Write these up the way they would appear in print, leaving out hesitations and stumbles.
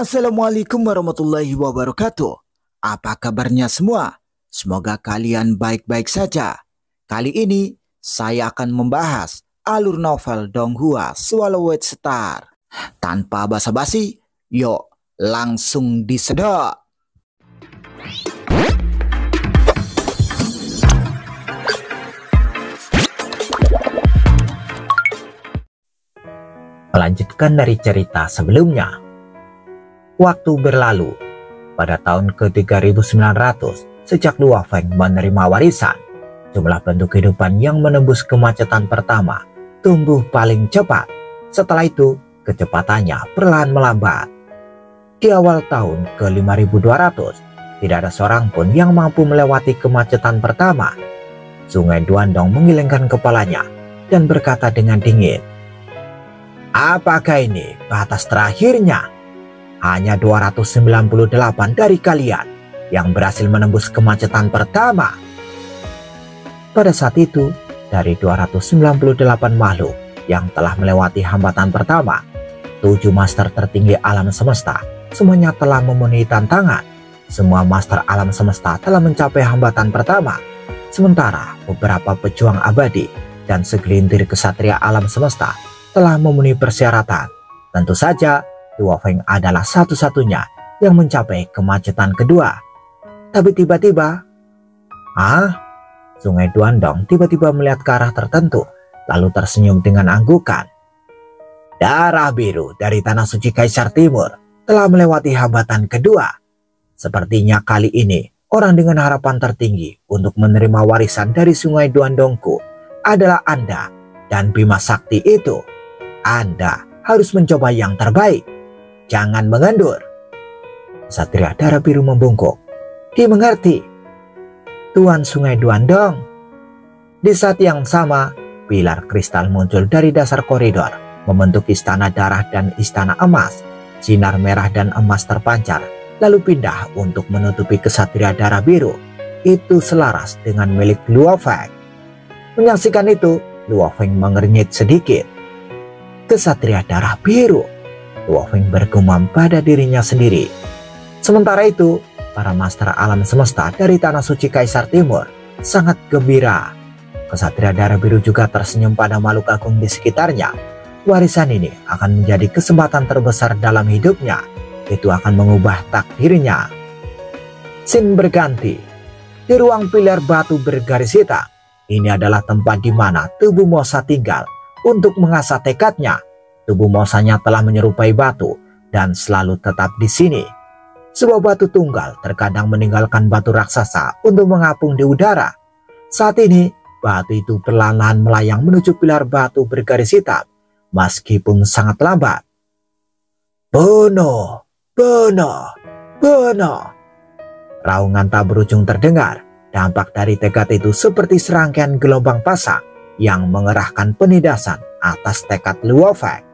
Assalamualaikum warahmatullahi wabarakatuh. Apa kabarnya semua? Semoga kalian baik-baik saja. Kali ini saya akan membahas alur novel Donghua Swallowed Star. Tanpa basa-basi, yuk langsung disedot. Melanjutkan dari cerita sebelumnya. Waktu berlalu. Pada tahun ke-3900 sejak Luo Feng menerima warisan, jumlah penduduk kehidupan yang menembus kemacetan pertama tumbuh paling cepat. Setelah itu, kecepatannya perlahan melambat. Di awal tahun ke-5200, tidak ada seorang pun yang mampu melewati kemacetan pertama. Sungai Duandong menggelengkan kepalanya dan berkata dengan dingin, "Apakah ini batas terakhirnya? Hanya 298 dari kalian yang berhasil menembus kemacetan pertama." Pada saat itu, dari 298 makhluk yang telah melewati hambatan pertama, 7 master tertinggi alam semesta semuanya telah memenuhi tantangan. Semua master alam semesta telah mencapai hambatan pertama, sementara beberapa pejuang abadi dan segelintir kesatria alam semesta telah memenuhi persyaratan. Tentu saja Luo Feng adalah satu-satunya yang mencapai kemacetan kedua. Tapi tiba-tiba, Sungai Duandong tiba-tiba melihat ke arah tertentu, lalu tersenyum dengan anggukan. Darah biru dari Tanah Suci Kaisar Timur telah melewati hambatan kedua. Sepertinya kali ini, orang dengan harapan tertinggi untuk menerima warisan dari Sungai Duandongku adalah Anda dan Bima Sakti itu. Anda harus mencoba yang terbaik. Jangan mengendur. Satria Darah Biru membungkuk. Dimengerti, Tuan Sungai Duandong. Di saat yang sama, pilar kristal muncul dari dasar koridor, membentuk istana darah dan istana emas. Sinar merah dan emas terpancar, lalu pindah untuk menutupi Kesatria Darah Biru. Itu selaras dengan milik Luo Feng. Menyaksikan itu, Luo Feng mengernyit sedikit. Kesatria Darah Biru, Luo Feng bergumam pada dirinya sendiri. Sementara itu, para master alam semesta dari Tanah Suci Kaisar Timur sangat gembira. Kesatria Darah Biru juga tersenyum pada makhluk agung di sekitarnya. Warisan ini akan menjadi kesempatan terbesar dalam hidupnya. Itu akan mengubah takdirnya. Scene berganti. Di ruang pilar batu bergaris hitam, ini adalah tempat di mana tubuh Mosa tinggal untuk mengasah tekadnya. Tubuh Mosanya telah menyerupai batu dan selalu tetap di sini. Sebuah batu tunggal terkadang meninggalkan batu raksasa untuk mengapung di udara. Saat ini, batu itu perlahan-lahan melayang menuju pilar batu bergaris hitam, meskipun sangat lambat. Bunuh, bunuh, bunuh. Raungan tak berujung terdengar. Dampak dari tekad itu seperti serangkaian gelombang pasang yang mengerahkan penindasan atas tekad Luo Feng.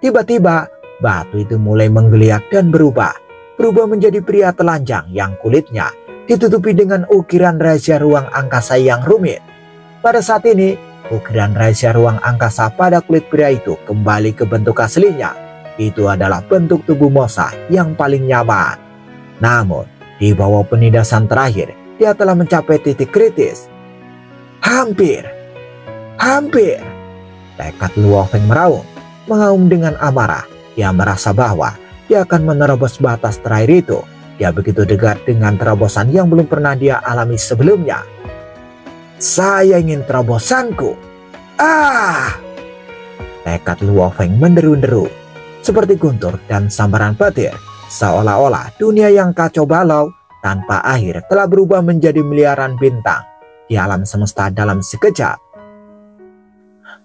Tiba-tiba, batu itu mulai menggeliat dan berubah menjadi pria telanjang yang kulitnya ditutupi dengan ukiran rahasia ruang angkasa yang rumit. Pada saat ini, ukiran rahasia ruang angkasa pada kulit pria itu kembali ke bentuk aslinya. Itu adalah bentuk tubuh Mosa yang paling nyaman. Namun, di bawah penindasan terakhir, dia telah mencapai titik kritis. Hampir. Tekad Luo Feng meraung, mengaum dengan amarah. Dia merasa bahwa dia akan menerobos batas terakhir itu. Dia begitu dekat dengan terobosan yang belum pernah dia alami sebelumnya. Saya ingin terobosanku. Tekad Luo Feng menderu-deru seperti guntur dan sambaran petir, seolah-olah dunia yang kacau balau tanpa akhir telah berubah menjadi miliaran bintang di alam semesta dalam sekejap.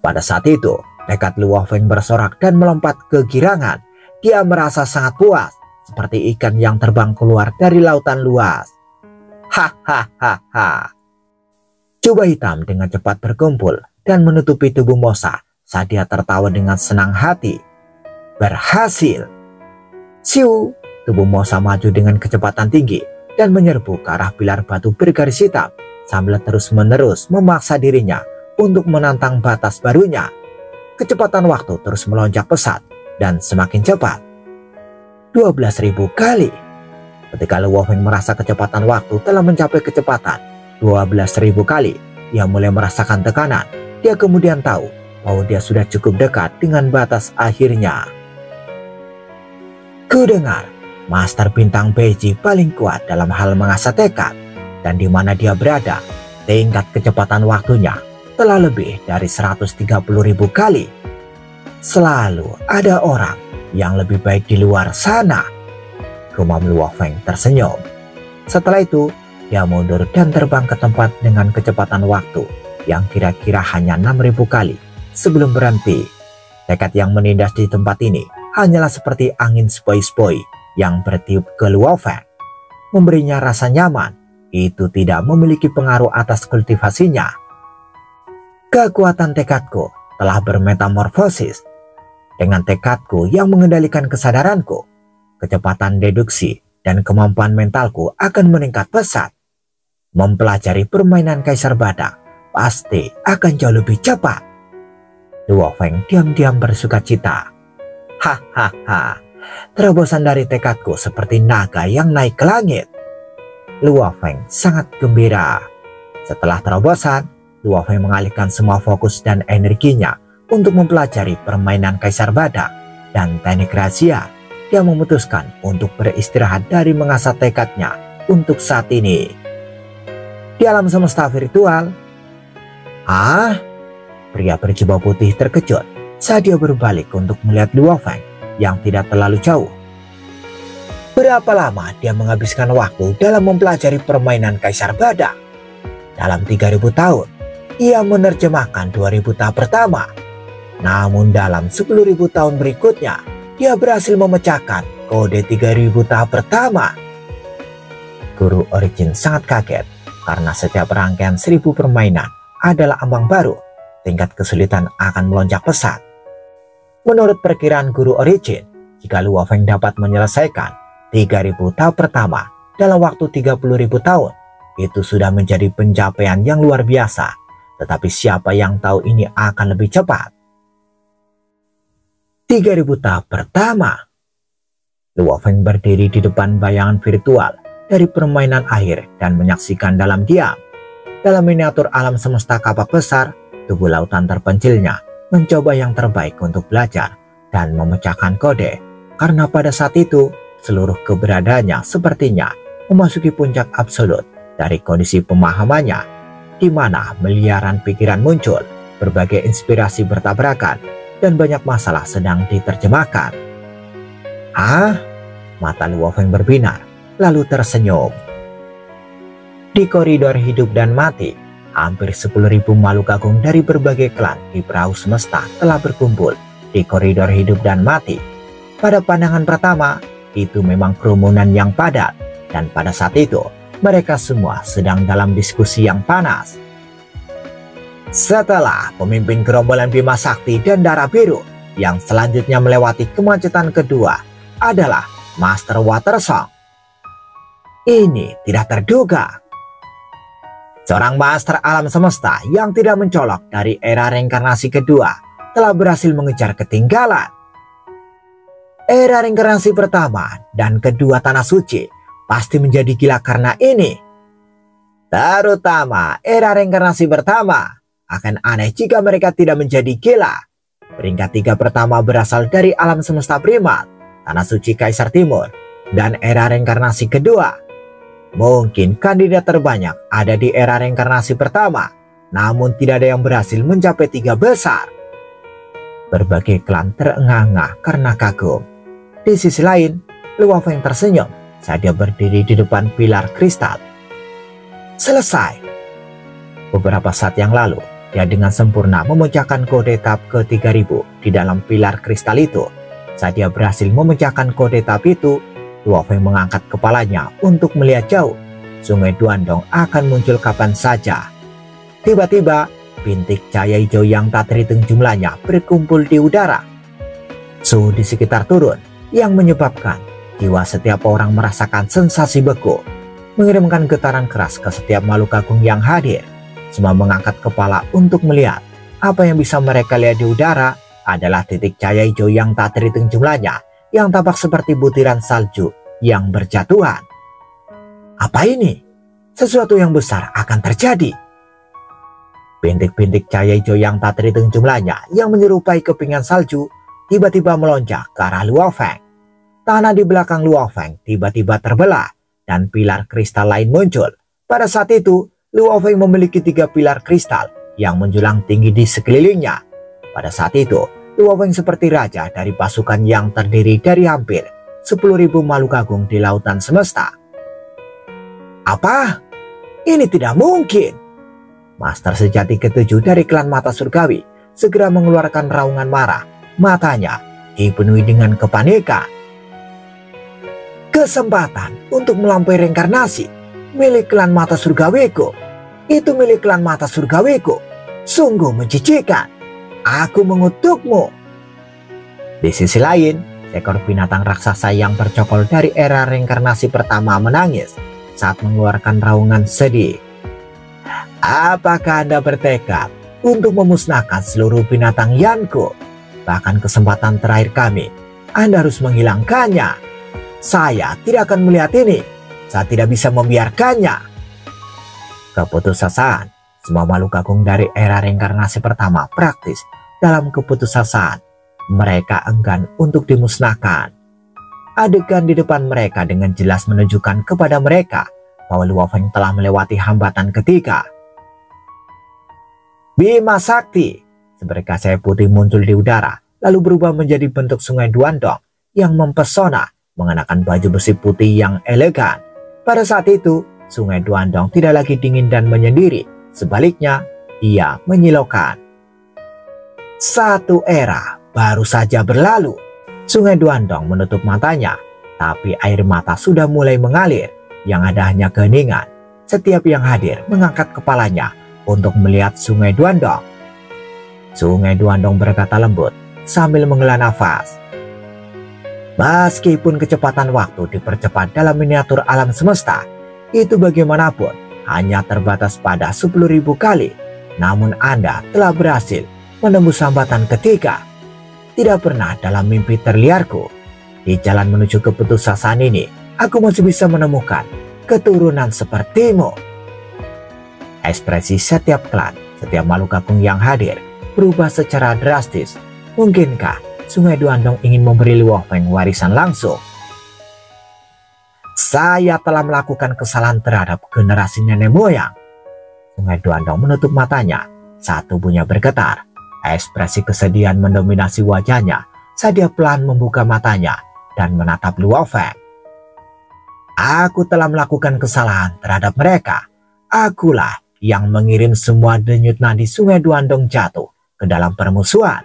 Pada saat itu, tekad Luo Feng bersorak dan melompat kegirangan. Dia merasa sangat puas, seperti ikan yang terbang keluar dari lautan luas. Hahaha. Jubah hitam dengan cepat berkumpul dan menutupi tubuh Mosa saat dia tertawa dengan senang hati. Berhasil. Siu, tubuh Mosa maju dengan kecepatan tinggi dan menyerbu ke arah pilar batu bergaris hitam sambil terus-menerus memaksa dirinya untuk menantang batas barunya. Kecepatan waktu terus melonjak pesat dan semakin cepat. 12.000 kali. Ketika Luo Feng merasa kecepatan waktu telah mencapai kecepatan 12.000 kali, ia mulai merasakan tekanan. Dia kemudian tahu bahwa dia sudah cukup dekat dengan batas akhirnya. Kudengar, Master Bintang Beiji paling kuat dalam hal mengasah tekad, dan di mana dia berada, tingkat kecepatan waktunya telah lebih dari 130.000 kali. Selalu ada orang yang lebih baik di luar sana. Gumam Luo Feng tersenyum. Setelah itu, dia mundur dan terbang ke tempat dengan kecepatan waktu yang kira-kira hanya 6.000 kali sebelum berhenti. Tekad yang menindas di tempat ini hanyalah seperti angin sepoi-sepoi yang bertiup ke Luo Feng, memberinya rasa nyaman. Itu tidak memiliki pengaruh atas kultivasinya. Kekuatan tekadku telah bermetamorfosis. Dengan tekadku yang mengendalikan kesadaranku, kecepatan deduksi dan kemampuan mentalku akan meningkat pesat. Mempelajari permainan Kaisar Badak pasti akan jauh lebih cepat. Luo Feng diam-diam bersukacita. Hahaha, terobosan dari tekadku seperti naga yang naik ke langit. Luo Feng sangat gembira. Setelah terobosan, Luo Feng mengalihkan semua fokus dan energinya untuk mempelajari permainan Kaisar Badak dan teknik rahasia. Dia memutuskan untuk beristirahat dari mengasah tekadnya untuk saat ini. Di alam semesta virtual, pria berjubah putih terkejut saat dia berbalik untuk melihat Luo Feng yang tidak terlalu jauh. Berapa lama dia menghabiskan waktu dalam mempelajari permainan Kaisar Badak? Dalam 3.000 tahun, ia menerjemahkan 2.000 tahap pertama. Namun dalam 10.000 tahun berikutnya, dia berhasil memecahkan kode 3.000 tahap pertama. Guru Origin sangat kaget karena setiap rangkaian 1.000 permainan adalah ambang baru. Tingkat kesulitan akan melonjak pesat. Menurut perkiraan Guru Origin, jika Luo Feng dapat menyelesaikan 3.000 tahap pertama dalam waktu 30.000 tahun, itu sudah menjadi pencapaian yang luar biasa. Tetapi siapa yang tahu ini akan lebih cepat? 3.000 tahap pertama. Luo Feng berdiri di depan bayangan virtual dari permainan akhir dan menyaksikan dalam diam. Dalam miniatur alam semesta kapak besar, tubuh lautan terpencilnya mencoba yang terbaik untuk belajar dan memecahkan kode. Karena pada saat itu, seluruh keberadaannya sepertinya memasuki puncak absolut dari kondisi pemahamannya, di mana miliaran pikiran muncul, berbagai inspirasi bertabrakan, dan banyak masalah sedang diterjemahkan. Mata Luo Feng berbinar, lalu tersenyum. Di koridor hidup dan mati, hampir 10.000 makhluk agung dari berbagai klan di perahu semesta telah berkumpul di koridor hidup dan mati. Pada pandangan pertama, itu memang kerumunan yang padat, dan pada saat itu, mereka semua sedang dalam diskusi yang panas. Setelah pemimpin gerombolan Bima Sakti dan Darah Biru, yang selanjutnya melewati kemacetan kedua adalah Master Watersong. Ini tidak terduga. Seorang Master Alam Semesta yang tidak mencolok dari era reinkarnasi kedua telah berhasil mengejar ketinggalan. Era reinkarnasi pertama dan kedua Tanah Suci pasti menjadi gila karena ini. Terutama era reinkarnasi pertama. Akan aneh jika mereka tidak menjadi gila. Peringkat 3 pertama berasal dari alam semesta primat, Tanah Suci Kaisar Timur, dan era reinkarnasi kedua. Mungkin kandidat terbanyak ada di era reinkarnasi pertama, namun tidak ada yang berhasil mencapai 3 besar. Berbagai klan terengah-engah karena kagum. Di sisi lain, Luo Feng tersenyum saat dia berdiri di depan pilar kristal. Selesai. Beberapa saat yang lalu, dia dengan sempurna memecahkan kode tahap ke-3000 di dalam pilar kristal itu. Saat dia berhasil memecahkan kode tahap itu, Luo Feng mengangkat kepalanya untuk melihat jauh. Sungai Duandong akan muncul kapan saja. Tiba-tiba, bintik cahaya hijau yang tak terhitung jumlahnya berkumpul di udara. Suhu di sekitar turun, yang menyebabkan jiwa setiap orang merasakan sensasi beku, mengirimkan getaran keras ke setiap makhluk agung yang hadir. Semua mengangkat kepala untuk melihat. Apa yang bisa mereka lihat di udara adalah titik cahaya hijau yang tak terhitung jumlahnya yang tampak seperti butiran salju yang berjatuhan. Apa ini? Sesuatu yang besar akan terjadi. Bintik-bintik cahaya hijau yang tak terhitung jumlahnya yang menyerupai kepingan salju tiba-tiba melonjak ke arah Luo Feng. Tanah di belakang Luo Feng tiba-tiba terbelah dan pilar kristal lain muncul. Pada saat itu, Luo Feng memiliki 3 pilar kristal yang menjulang tinggi di sekelilingnya. Pada saat itu, Luo Feng seperti raja dari pasukan yang terdiri dari hampir 10.000 makhluk agung di lautan semesta. Apa? Ini tidak mungkin. Master sejati ketujuh dari klan mata surgawi segera mengeluarkan raungan marah. Matanya dipenuhi dengan kepanikan. Kesempatan untuk melampaui reinkarnasi milik klan mata surgawiku. Itu milik klan mata surgawiku. Sungguh menjijikan. Aku mengutukmu. Di sisi lain, seekor binatang raksasa yang bercokol dari era reinkarnasi pertama menangis saat mengeluarkan raungan sedih. Apakah Anda bertekad untuk memusnahkan seluruh binatang Yanku? Bahkan kesempatan terakhir kami, Anda harus menghilangkannya. Saya tidak akan melihat ini. Saya tidak bisa membiarkannya. Keputusasaan. Semua makhluk agung dari era reinkarnasi pertama praktis dalam keputusasaan. Mereka enggan untuk dimusnahkan. Adegan di depan mereka dengan jelas menunjukkan kepada mereka bahwa Luo Feng telah melewati hambatan ketiga. Bima Sakti. Seberkas sayap putih muncul di udara, lalu berubah menjadi bentuk sungai Duandong yang mempesona mengenakan baju besi putih yang elegan. Pada saat itu, sungai Duandong tidak lagi dingin dan menyendiri. Sebaliknya, ia menyilaukan. Satu era baru saja berlalu. Sungai Duandong menutup matanya, tapi air mata sudah mulai mengalir. Yang ada hanya keheningan. Setiap yang hadir mengangkat kepalanya untuk melihat sungai Duandong. Sungai Duandong berkata lembut sambil menghela nafas. Meskipun kecepatan waktu dipercepat dalam miniatur alam semesta, itu bagaimanapun hanya terbatas pada 10.000 kali. Namun Anda telah berhasil menembus hambatan ketiga. Tidak pernah dalam mimpi terliarku. Di jalan menuju keputusasaan ini, aku masih bisa menemukan keturunan sepertimu. Ekspresi setiap klan, setiap makhluk agung yang hadir berubah secara drastis. Mungkinkah Sungai Duandong ingin memberi Luo Feng warisan langsung? Saya telah melakukan kesalahan terhadap generasi nenek moyang. Sungai Duandong menutup matanya saat tubuhnya bergetar. Ekspresi kesedihan mendominasi wajahnya saat dia pelan membuka matanya dan menatap Luo Feng. Aku telah melakukan kesalahan terhadap mereka. Akulah yang mengirim semua denyut nadi Sungai Duandong jatuh ke dalam permusuhan.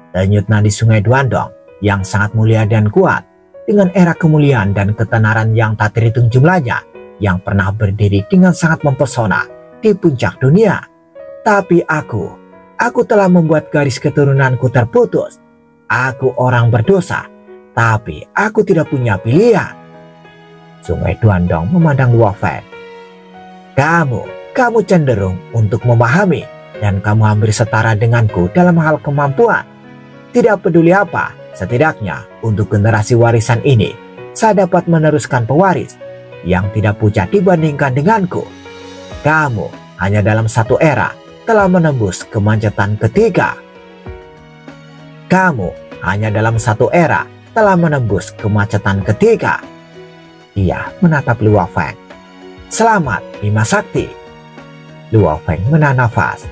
Denyut nadi Sungai Duandong yang sangat mulia dan kuat, dengan era kemuliaan dan ketenaran yang tak terhitung jumlahnya, yang pernah berdiri dengan sangat mempesona di puncak dunia. Tapi aku telah membuat garis keturunanku terputus. Aku orang berdosa, tapi aku tidak punya pilihan. Sungai Duandong memandang Luo Feng. Kamu cenderung untuk memahami, dan kamu hampir setara denganku dalam hal kemampuan. Tidak peduli apa, setidaknya untuk generasi warisan ini, saya dapat meneruskan pewaris yang tidak pucat dibandingkan denganku. Kamu hanya dalam satu era telah menembus kemacetan ketiga. Kamu hanya dalam satu era telah menembus kemacetan ketiga. Ia menatap Luo Feng. Selamat Bima Sakti. Luo Feng menahan nafas.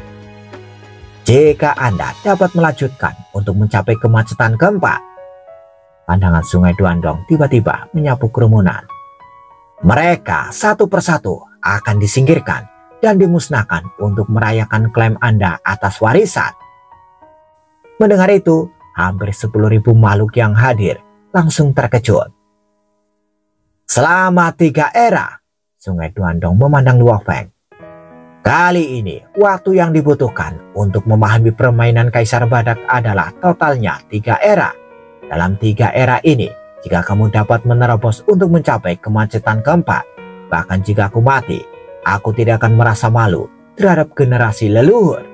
Jika Anda dapat melanjutkan untuk mencapai kemacetan keempat. Pandangan Sungai Duandong tiba-tiba menyapu kerumunan. Mereka satu persatu akan disingkirkan dan dimusnahkan untuk merayakan klaim Anda atas warisan. Mendengar itu, hampir 10.000 makhluk yang hadir langsung terkejut. Selama 3 era, Sungai Duandong memandang Luo Feng. Kali ini, waktu yang dibutuhkan untuk memahami permainan Kaisar Badak adalah totalnya 3 era. Dalam 3 era ini, jika kamu dapat menerobos untuk mencapai kemacetan keempat, bahkan jika aku mati, aku tidak akan merasa malu terhadap generasi leluhur.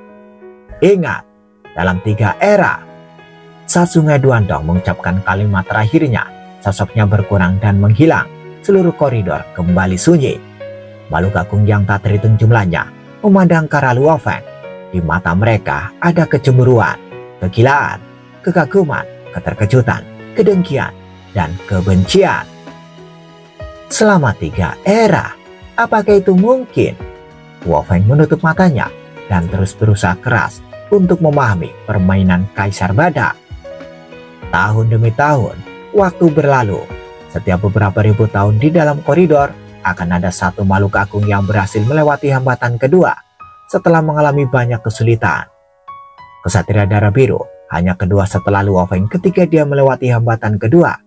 Ingat, dalam 3 era, Saat Sungai Duandong mengucapkan kalimat terakhirnya, sosoknya berkurang dan menghilang. Seluruh koridor kembali sunyi. Makhluk agung yang tak terhitung jumlahnya memandang ke arah Luo Feng. Di mata mereka ada kecemburuan, kegilaan, kekaguman, keterkejutan, kedengkian, dan kebencian. Selama 3 era, apakah itu mungkin? Luo Feng menutup matanya dan terus berusaha keras untuk memahami permainan Kaisar Badak. Tahun demi tahun, waktu berlalu. Setiap beberapa ribu tahun di dalam koridor, akan ada satu makhluk agung yang berhasil melewati hambatan kedua setelah mengalami banyak kesulitan. Kesatria Darah Biru hanya kedua setelah Luo Feng ketika dia melewati hambatan kedua.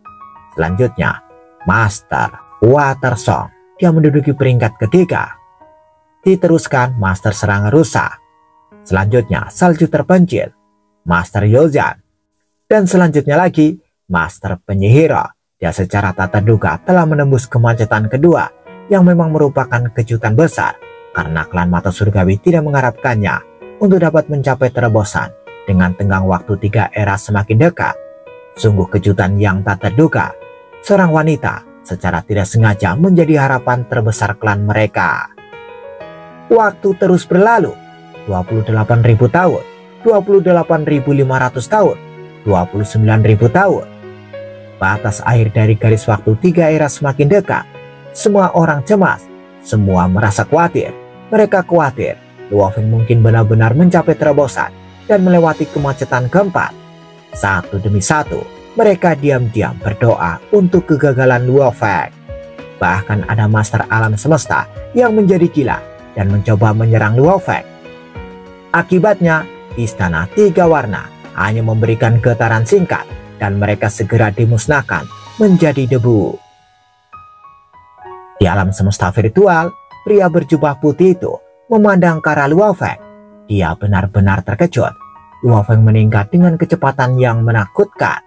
Selanjutnya, Master Water Song, dia menduduki peringkat ketiga. Diteruskan Master Serangan Rusa. Selanjutnya Salju Terpencil, Master Yozan. Dan selanjutnya lagi Master Penyihir. Dia secara tak terduga telah menembus kemacetan kedua yang memang merupakan kejutan besar karena klan Mata Surgawi tidak mengharapkannya untuk dapat mencapai terobosan dengan tenggang waktu 3 era semakin dekat. Sungguh kejutan yang tak terduga. Seorang wanita secara tidak sengaja menjadi harapan terbesar klan mereka. Waktu terus berlalu. 28.000 tahun, 28.500 tahun, 29.000 tahun. Batas akhir dari garis waktu 3 era semakin dekat. Semua orang cemas, semua merasa khawatir. Mereka khawatir Luo Feng mungkin benar-benar mencapai terobosan dan melewati kemacetan keempat. Satu demi satu, mereka diam-diam berdoa untuk kegagalan Luo Feng. Bahkan ada Master Alam Semesta yang menjadi gila dan mencoba menyerang Luo Feng. Akibatnya, Istana 3 Warna hanya memberikan getaran singkat dan mereka segera dimusnahkan menjadi debu. Di alam semesta virtual, pria berjubah putih itu memandang ke arah Luo Feng. Dia benar-benar terkejut. Luo Feng meningkat dengan kecepatan yang menakutkan.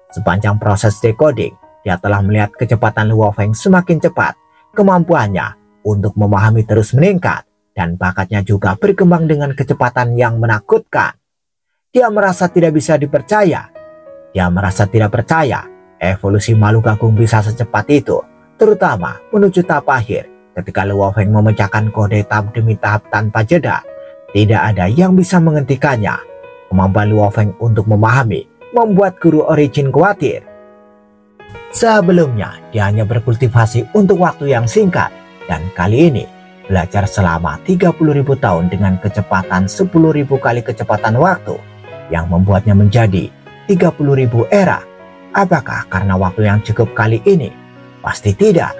Sepanjang proses decoding, dia telah melihat kecepatan Luo Feng semakin cepat. Kemampuannya untuk memahami terus meningkat dan bakatnya juga berkembang dengan kecepatan yang menakutkan. Dia merasa tidak bisa dipercaya. Dia merasa tidak percaya evolusi makhluk agung bisa secepat itu, terutama menuju tahap akhir ketika Luo Feng memecahkan kode tahap demi tahap tanpa jeda. Tidak ada yang bisa menghentikannya. Kemampuan Luo Feng untuk memahami membuat Guru Origin khawatir. Sebelumnya, dia hanya berkultivasi untuk waktu yang singkat, dan kali ini belajar selama 30.000 tahun dengan kecepatan 10.000 kali kecepatan waktu yang membuatnya menjadi 30.000 era. Apakah karena waktu yang cukup kali ini? Pasti tidak.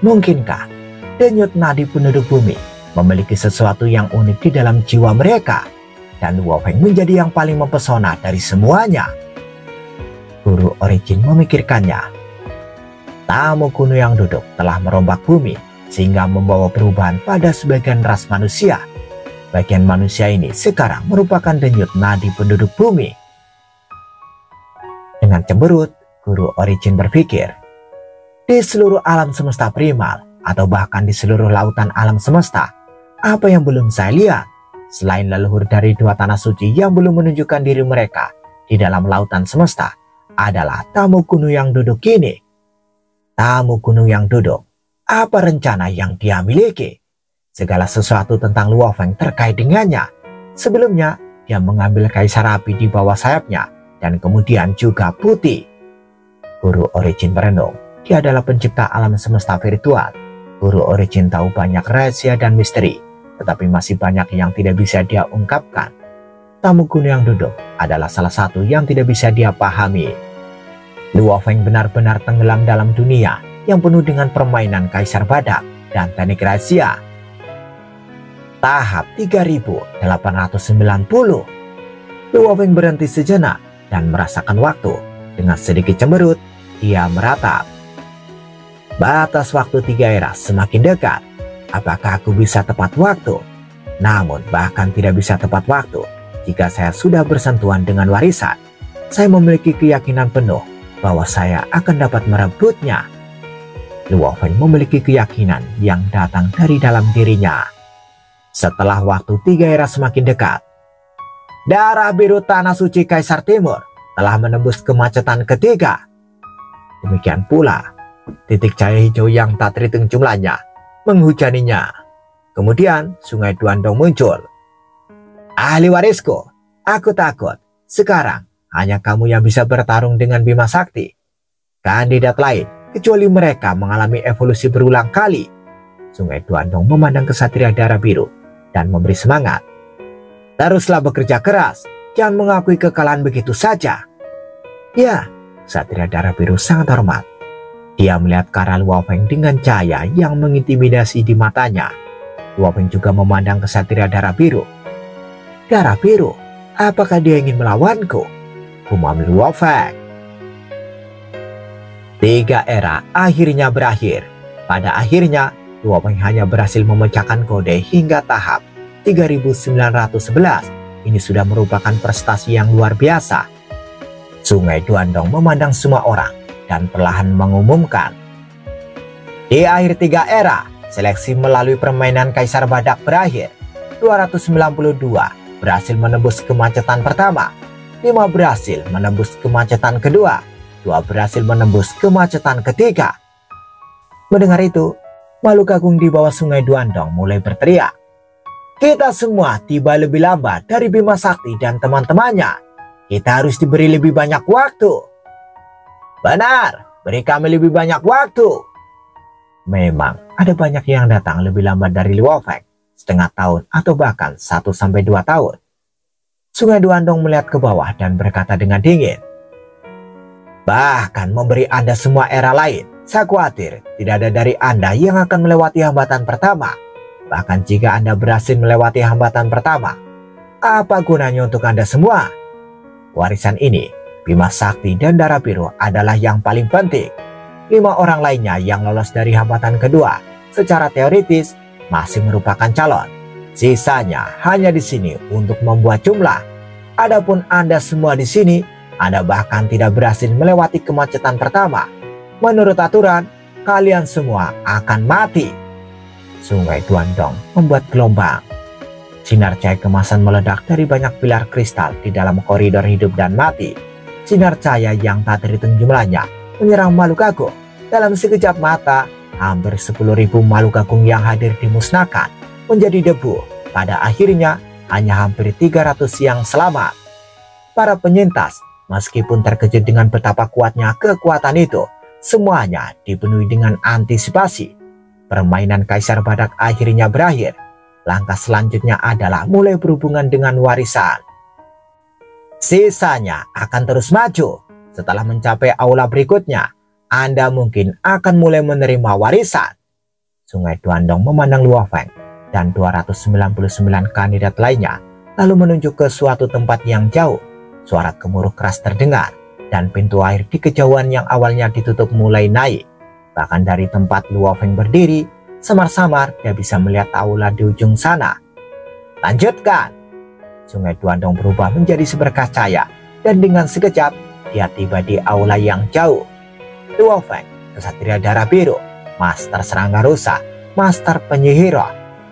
Mungkinkah denyut nadi penduduk bumi memiliki sesuatu yang unik di dalam jiwa mereka dan Luo Feng menjadi yang paling mempesona dari semuanya? Guru Origin memikirkannya. Tamu kuno yang duduk telah merombak bumi sehingga membawa perubahan pada sebagian ras manusia. Bagian manusia ini sekarang merupakan denyut nadi penduduk bumi. Dengan cemberut, Guru Origin berpikir, di seluruh alam semesta primal atau bahkan di seluruh lautan alam semesta, apa yang belum saya lihat selain leluhur dari 2 tanah suci yang belum menunjukkan diri mereka di dalam lautan semesta adalah tamu kuno yang duduk ini. Tamu kuno yang duduk. Apa rencana yang dia miliki? Segala sesuatu tentang Luo Feng terkait dengannya. Sebelumnya, dia mengambil Kaisar Api di bawah sayapnya dan kemudian juga Putih. Guru Origin merenung. Dia adalah pencipta alam semesta virtual. Guru Origin tahu banyak rahasia dan misteri, tetapi masih banyak yang tidak bisa dia ungkapkan. Tamu kuno yang duduk adalah salah satu yang tidak bisa dia pahami. Luo Feng benar-benar tenggelam dalam dunia yang penuh dengan permainan Kaisar Badak dan teknik rahasia. Tahap 3890. Luo Feng berhenti sejenak dan merasakan waktu. Dengan sedikit cemberut, dia meratap. Batas waktu 3 era semakin dekat. Apakah aku bisa tepat waktu? Namun bahkan tidak bisa tepat waktu jika saya sudah bersentuhan dengan warisan. Saya memiliki keyakinan penuh bahwa saya akan dapat merebutnya. Luo Feng memiliki keyakinan yang datang dari dalam dirinya. Setelah waktu 3 era semakin dekat, darah biru tanah suci Kaisar Timur telah menembus kemacetan ketiga. Demikian pula titik cahaya hijau yang tak terhitung jumlahnya menghujaninya. Kemudian Sungai Duandong muncul. Ahli warisku, aku takut sekarang hanya kamu yang bisa bertarung dengan Bima Sakti. Kandidat lain kecuali mereka mengalami evolusi berulang kali. Sungai Duandong memandang Kesatria Darah Biru dan memberi semangat. Teruslah bekerja keras, jangan mengakui kekalahan begitu saja. Ya, Kesatria Darah Biru sangat hormat. Dia melihat ke arah Luo Feng dengan cahaya yang mengintimidasi di matanya. Luo Feng juga memandang Kesatria Darah Biru. Darah Biru, apakah dia ingin melawanku? Gumam Luo Feng. 3 era akhirnya berakhir. Pada akhirnya, Luo Feng hanya berhasil memecahkan kode hingga tahap 3911. Ini sudah merupakan prestasi yang luar biasa. Sungai Duandong memandang semua orang dan perlahan mengumumkan. Di akhir 3 era, seleksi melalui permainan Kaisar Badak berakhir. 292 berhasil menembus kemacetan pertama. 5 berhasil menembus kemacetan kedua. 2 berhasil menembus kemacetan ketiga. Mendengar itu, makhluk agung di bawah Sungai Duandong mulai berteriak. Kita semua tiba lebih lambat dari Bima Sakti dan teman-temannya. Kita harus diberi lebih banyak waktu. Benar, beri kami lebih banyak waktu. Memang ada banyak yang datang lebih lambat dari Luo Feng, setengah tahun atau bahkan 1-2 tahun. Sungai Duandong melihat ke bawah dan berkata dengan dingin. Bahkan memberi Anda semua era lain, saya khawatir tidak ada dari Anda yang akan melewati hambatan pertama. Bahkan jika Anda berhasil melewati hambatan pertama, apa gunanya untuk Anda semua? Warisan ini, Bima Sakti dan Darah Biru adalah yang paling penting. 5 orang lainnya yang lolos dari hambatan kedua secara teoritis masih merupakan calon. Sisanya hanya di sini untuk membuat jumlah. Adapun Anda semua di sini, Anda bahkan tidak berhasil melewati kemacetan pertama. Menurut aturan, kalian semua akan mati. Sungai Duandong membuat gelombang. Sinar cahaya kemasan meledak dari banyak pilar kristal di dalam koridor hidup dan mati. Sinar cahaya yang tak terhitung jumlahnya menyerang makhluk agung. Dalam sekejap mata, hampir 10.000 makhluk agung yang hadir dimusnahkan menjadi debu. Pada akhirnya, hanya hampir 300 yang selamat. Para penyintas, meskipun terkejut dengan betapa kuatnya kekuatan itu, semuanya dipenuhi dengan antisipasi. Permainan Kaisar Badak akhirnya berakhir. Langkah selanjutnya adalah mulai berhubungan dengan warisan. Sisanya akan terus maju. Setelah mencapai aula berikutnya, Anda mungkin akan mulai menerima warisan. Sungai Duandong memandang Luo Feng dan 299 kandidat lainnya, lalu menunjuk ke suatu tempat yang jauh. Suara gemuruh keras terdengar, dan pintu air di kejauhan yang awalnya ditutup mulai naik. Bahkan dari tempat Luo Feng berdiri, samar-samar dia bisa melihat aula di ujung sana. Lanjutkan. Sungai Duandong berubah menjadi seberkas cahaya, dan dengan sekejap dia tiba di aula yang jauh. Luo Feng, Kesatria Darah Biru, Master Serangga Rusa, Master Penyihir,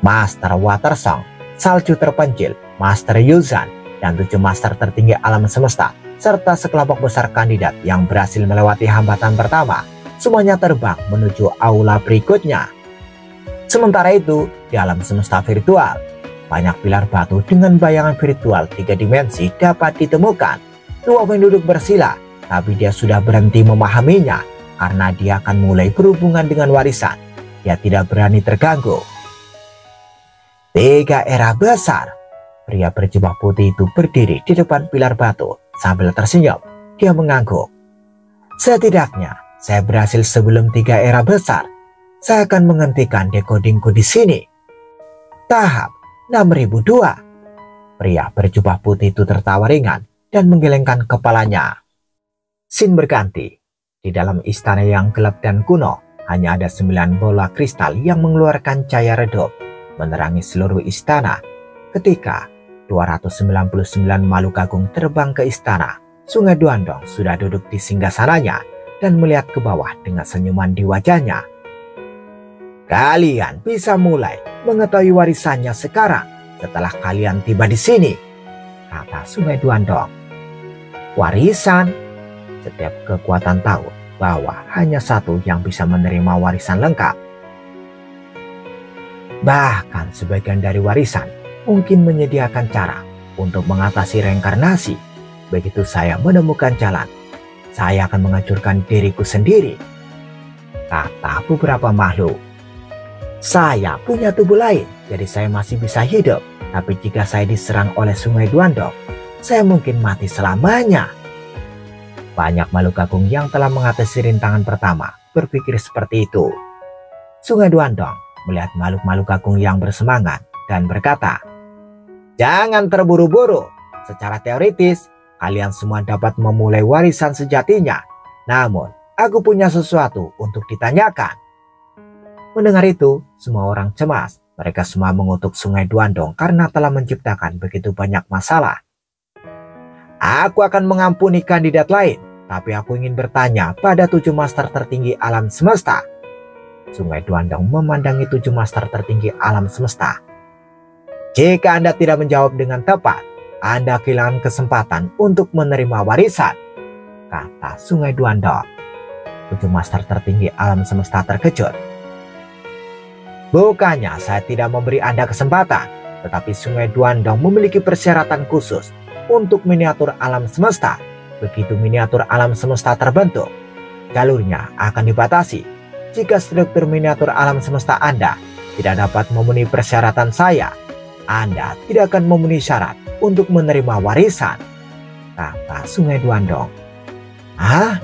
Master Water Song, Salju Terpencil, Master Yuzan, dan 7 master tertinggi alam semesta, serta sekelompok besar kandidat yang berhasil melewati hambatan pertama, semuanya terbang menuju aula berikutnya. Sementara itu, di alam semesta virtual, banyak pilar batu dengan bayangan virtual 3 dimensi dapat ditemukan. Luo Feng duduk bersila, tapi dia sudah berhenti memahaminya karena dia akan mulai berhubungan dengan warisan. Dia tidak berani terganggu. 3 era besar. Pria berjubah putih itu berdiri di depan pilar batu sambil tersenyum. Dia mengangguk. Setidaknya, saya berhasil sebelum 3 era besar. Saya akan menghentikan dekodingku di sini. Tahap 6002. Pria berjubah putih itu tertawa ringan dan menggelengkan kepalanya. Scene berganti. Di dalam istana yang gelap dan kuno, hanya ada 9 bola kristal yang mengeluarkan cahaya redup, menerangi seluruh istana. Ketika 299 makhluk agung terbang ke istana, Sungai Duandong sudah duduk di singgasananya dan melihat ke bawah dengan senyuman di wajahnya. Kalian bisa mulai mengetahui warisannya sekarang setelah kalian tiba di sini, kata Sungai Duandong. Warisan. Setiap kekuatan tahu bahwa hanya satu yang bisa menerima warisan lengkap. Bahkan sebagian dari warisan mungkin menyediakan cara untuk mengatasi reinkarnasi. Begitu saya menemukan jalan, saya akan menghancurkan diriku sendiri, kata beberapa makhluk. Saya punya tubuh lain, jadi saya masih bisa hidup. Tapi jika saya diserang oleh Sungai Duandong, saya mungkin mati selamanya. Banyak makhluk agung yang telah mengatasi rintangan pertama berpikir seperti itu. Sungai Duandong melihat makhluk-makhluk agung yang bersemangat dan berkata, "Jangan terburu-buru. Secara teoritis, kalian semua dapat memulai warisan sejatinya. Namun, aku punya sesuatu untuk ditanyakan." Mendengar itu, semua orang cemas. Mereka semua mengutuk Sungai Duandong karena telah menciptakan begitu banyak masalah. "Aku akan mengampuni kandidat lain, tapi aku ingin bertanya pada 7 master tertinggi alam semesta." Sungai Duandong memandangi 7 master tertinggi alam semesta. "Jika Anda tidak menjawab dengan tepat, Anda kehilangan kesempatan untuk menerima warisan," kata Sungai Duandong. 7 master tertinggi alam semesta terkejut. "Bukannya saya tidak memberi Anda kesempatan, tetapi Sungai Duandong memiliki persyaratan khusus untuk miniatur alam semesta. Begitu miniatur alam semesta terbentuk, jalurnya akan dibatasi. Jika struktur miniatur alam semesta Anda tidak dapat memenuhi persyaratan saya, Anda tidak akan memenuhi syarat untuk menerima warisan," kata Sungai Duandong. "Hah?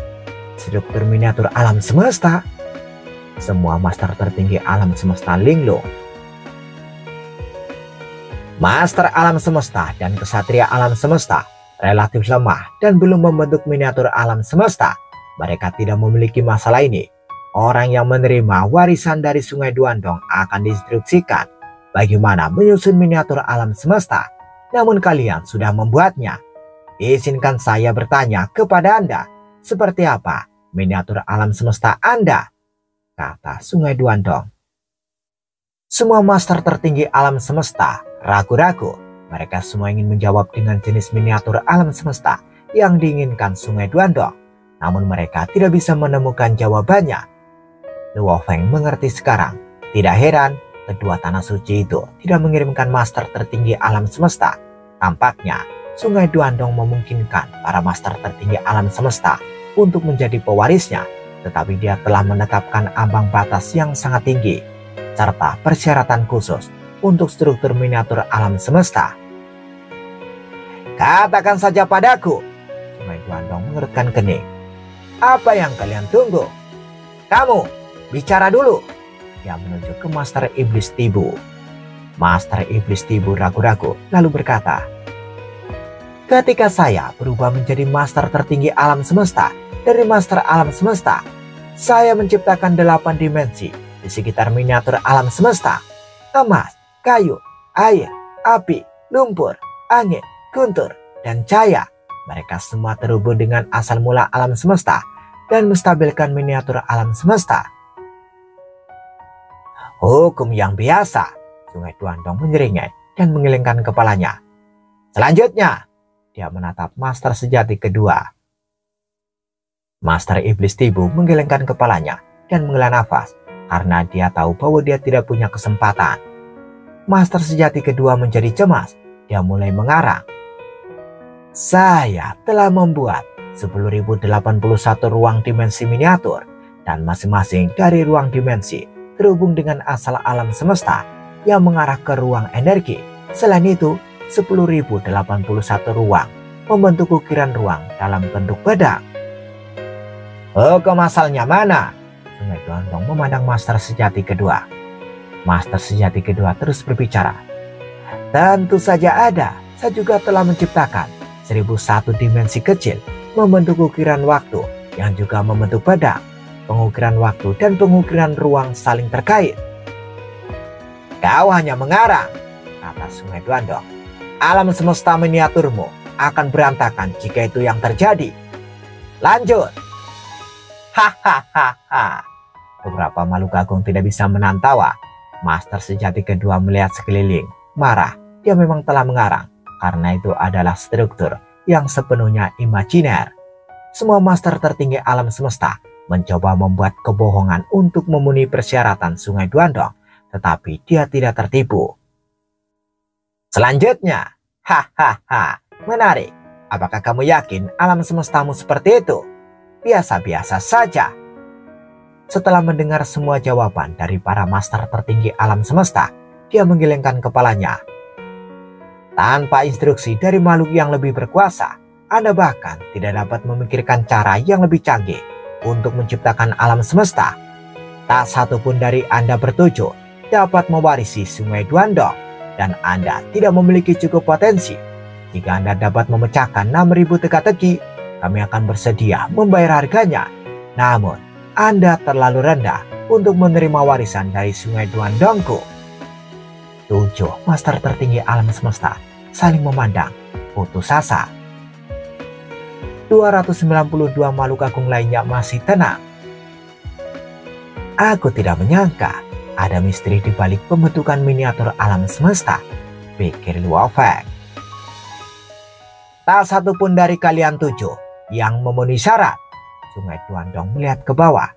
Struktur miniatur alam semesta?" Semua master tertinggi alam semesta linglung. Master alam semesta dan kesatria alam semesta relatif lemah dan belum membentuk miniatur alam semesta. Mereka tidak memiliki masalah ini. Orang yang menerima warisan dari Sungai Duandong akan diinstruksikan bagaimana menyusun miniatur alam semesta. Namun kalian sudah membuatnya. Izinkan saya bertanya kepada Anda, seperti apa miniatur alam semesta Anda?" kata Sungai Duandong. Semua master tertinggi alam semesta ragu-ragu. Mereka semua ingin menjawab dengan jenis miniatur alam semesta yang diinginkan Sungai Duandong. Namun mereka tidak bisa menemukan jawabannya. Luo Feng mengerti sekarang. Tidak heran kedua tanah suci itu tidak mengirimkan master tertinggi alam semesta. Tampaknya Sungai Duandong memungkinkan para master tertinggi alam semesta untuk menjadi pewarisnya. Tetapi dia telah menetapkan ambang batas yang sangat tinggi serta persyaratan khusus untuk struktur miniatur alam semesta. "Katakan saja padaku," Sungai Duandong mengerutkan kening. "Apa yang kalian tunggu? Kamu, bicara dulu." Dia menunjuk ke Master Iblis Tibu. Master Iblis Tibu ragu-ragu lalu berkata, "Ketika saya berubah menjadi master tertinggi alam semesta dari master alam semesta, saya menciptakan 8 dimensi di sekitar miniatur alam semesta. Emas, kayu, air, api, lumpur, angin, guntur, dan cahaya. Mereka semua terhubung dengan asal mula alam semesta dan menstabilkan miniatur alam semesta." "Hukum yang biasa," Sungai Duandong menyeringai dan mengelengkan kepalanya. Selanjutnya, dia menatap master sejati kedua. Master Iblis Tibu menggelengkan kepalanya dan menghela nafas karena dia tahu bahwa dia tidak punya kesempatan. Master sejati kedua menjadi cemas. Dia mulai mengarang. "Saya telah membuat 10.081 ruang dimensi miniatur dan masing-masing dari ruang dimensi terhubung dengan asal alam semesta yang mengarah ke ruang energi. Selain itu, 10.081 ruang membentuk ukiran ruang dalam bentuk pedang." "Hukum asalnya mana?" Sungai Duandong memandang master sejati kedua. Master sejati kedua terus berbicara. "Tentu saja ada. Saya juga telah menciptakan 1001 dimensi kecil membentuk ukiran waktu yang juga membentuk pedang. Pengukiran waktu dan pengukiran ruang saling terkait." "Kau hanya mengarang," kata Sungai Duandong. "Alam semesta miniaturmu akan berantakan jika itu yang terjadi. Lanjut." Hahaha. Beberapa makhluk agung tidak bisa menahan tawa. Master sejati kedua melihat sekeliling, marah. Dia memang telah mengarang, karena itu adalah struktur yang sepenuhnya imajiner. Semua master tertinggi alam semesta mencoba membuat kebohongan untuk memenuhi persyaratan Sungai Duandong, tetapi dia tidak tertipu. Selanjutnya, hahaha, menarik. Apakah kamu yakin alam semestamu seperti itu? Biasa-biasa saja. Setelah mendengar semua jawaban dari para master tertinggi alam semesta, dia menggelengkan kepalanya. Tanpa instruksi dari makhluk yang lebih berkuasa, Anda bahkan tidak dapat memikirkan cara yang lebih canggih untuk menciptakan alam semesta. Tak satu pun dari Anda bertujuh dapat mewarisi Sungai Duandong, dan Anda tidak memiliki cukup potensi. Jika Anda dapat memecahkan 6.000 teka-teki, kami akan bersedia membayar harganya. Namun, Anda terlalu rendah untuk menerima warisan dari Sungai Duandongku. 7 master tertinggi alam semesta saling memandang putus asa. 292 makhluk agung lainnya masih tenang. Aku tidak menyangka ada misteri di balik pembentukan miniatur alam semesta, pikir Luo Feng. Tak satu pun dari kalian 7 yang memenuhi syarat. Sungai Duandong melihat ke bawah.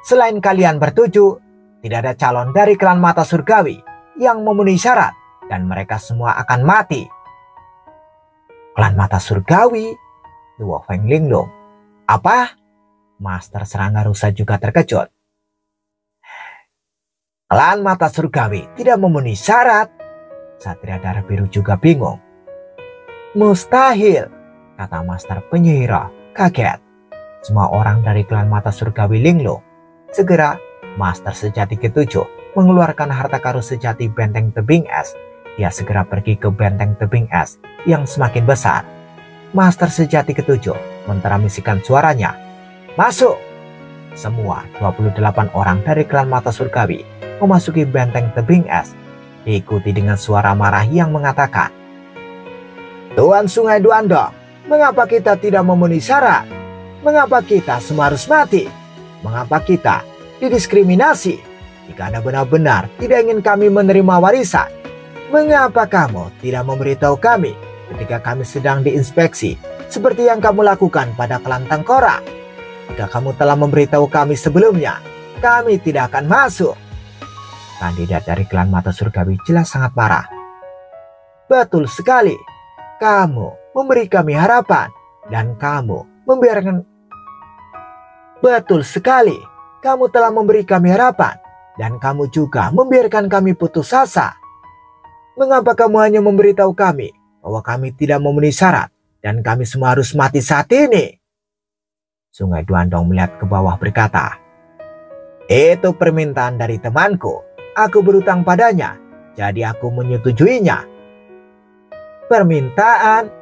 Selain kalian bertujuh, tidak ada calon dari klan mata surgawi yang memenuhi syarat, dan mereka semua akan mati. Klan mata surgawi? Luo Feng linglung. Apa? Master serangga rusa juga terkejut. Klan mata surgawi tidak memenuhi syarat? Satria darah biru juga bingung. Mustahil, kata master penyihir kaget. Semua orang dari klan mata surgawi linglung. Segera, master sejati ke-7 mengeluarkan harta karun sejati benteng tebing es. Dia segera pergi ke benteng tebing es yang semakin besar. Master sejati ke-7 menteramisikan suaranya. Masuk! Semua 28 orang dari klan mata surgawi memasuki benteng tebing es, diikuti dengan suara marah yang mengatakan, Tuan Sungai Duandong, mengapa kita tidak memenuhi syarat? Mengapa kita semua harus mati? Mengapa kita didiskriminasi? Jika Anda benar-benar tidak ingin kami menerima warisan, mengapa kamu tidak memberitahu kami ketika kami sedang diinspeksi seperti yang kamu lakukan pada klan Tengkorak? Jika kamu telah memberitahu kami sebelumnya, kami tidak akan masuk. Kandidat dari klan mata surgawi jelas sangat marah. Betul sekali. Kamu memberi kami harapan dan kamu membiarkan. Betul sekali. Kamu telah memberi kami harapan dan kamu juga membiarkan kami putus asa. Mengapa kamu hanya memberitahu kami bahwa kami tidak memenuhi syarat dan kami semua harus mati saat ini? Sungai Duandong melihat ke bawah berkata, Itu permintaan dari temanku. Aku berutang padanya, jadi aku menyetujuinya. Permintaan?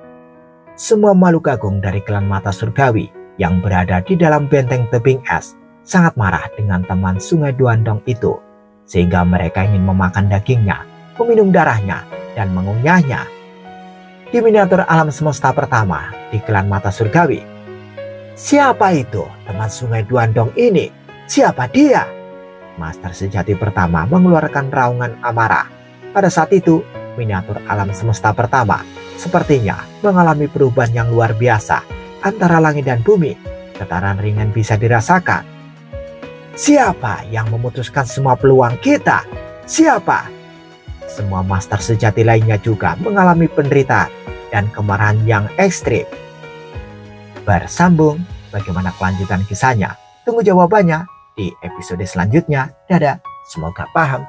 Semua makhluk agung dari klan mata surgawi yang berada di dalam benteng tebing es sangat marah dengan teman Sungai Duandong itu, sehingga mereka ingin memakan dagingnya, meminum darahnya, dan mengunyahnya. Di miniatur alam semesta pertama di klan mata surgawi, siapa itu teman Sungai Duandong ini? Siapa dia? Master sejati pertama mengeluarkan raungan amarah. Pada saat itu, miniatur alam semesta pertama sepertinya mengalami perubahan yang luar biasa. Antara langit dan bumi, getaran ringan bisa dirasakan. Siapa yang memutuskan semua peluang kita? Siapa? Semua master sejati lainnya juga mengalami penderitaan dan kemarahan yang ekstrim. Bersambung, bagaimana kelanjutan kisahnya? Tunggu jawabannya di episode selanjutnya. Dadah, semoga paham.